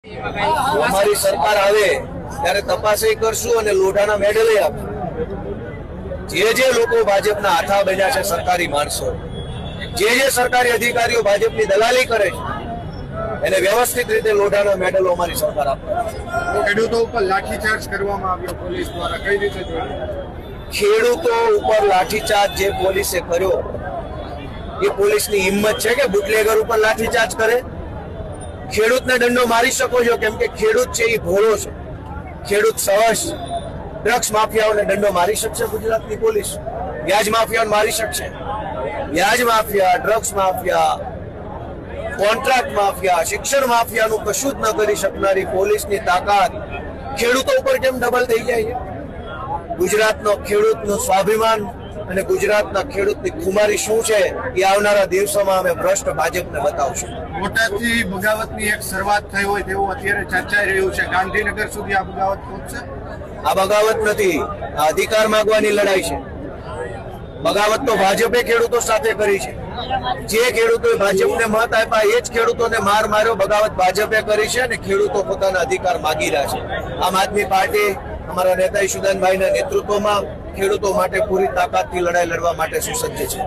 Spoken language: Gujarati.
અમારી સરકાર આવે ત્યારે તપાસ કરશું અને લોઢાના મેડલ આપશું। જે લોકો ભાજપના હાથા બન્યા છે, સરકારી માણસો, જે સરકારી અધિકારીઓ ભાજપની દલાલી કરે છે, એને વ્યવસ્થિત રીતે લોઢાના મેડલો અમારી સરકાર આપે। ખેડૂતો ઉપર લાઠીચાર્જ કરવામાં આવ્યો પોલીસ દ્વારા, કઈ રીતે જોયું? ખેડૂતો ઉપર લાઠીચાર્જ જે પોલીસે કર્યો એ પોલીસની હિંમત છે કે બુટલેગર ઉપર લાઠીચાર્જ કરે? ખેડૂતને દંડો મારી શકો છો, કેમ કે ખેડૂત છે એ ભોળો છે, ખેડૂત સહજ। ડ્રગ્સ માફિયાઓને દંડો મારી શકશે ગુજરાતની પોલીસ? વ્યાજ માફિયાઓને મારી શકશે? વ્યાજ mafia, drugs mafia, contract mafia, શિક્ષણ માફિયાનું કશું જ ન કરી શકનારી પોલીસની તાકાત ખેડૂતો ઉપર કેમ ડબલ થઈ જાય છે? ગુજરાતનો ખેડૂતનું સ્વાભિમાન અને ગુજરાતના ખેડૂતની ખુમારી શું છે એ આવનારા દિવસોમાં અમે ભ્રષ્ટ ભાજપને બતાવશું। બોટાદથી બગાવતની એક શરૂઆત થઈ હોય તેવું અત્યારે ચર્ચાઈ રહ્યું છે, ગાંધીનગર સુધી આ બગાવત પહોંચશે? આ બગાવત નથી, આ અધિકાર માંગવાની લડાઈ છે। બગાવત તો ભાજપે ખેડૂતો સાથે કરી છે। જે ખેડૂતોએ ભાજપને મત આપ્યા એ જ ખેડૂતોને માર માર્યો, બગાવત ભાજપે કરી છે અને ખેડૂતો પોતાના અધિકાર માગી રહ્યા છે। આમ આદમી પાર્ટી અમારા નેતા ઈશુદાનભાઈના નેતૃત્વમાં ખેડૂતો માટે પૂરી તાકાતથી લડાઈ લડવા માટે સુસજ્જ છે।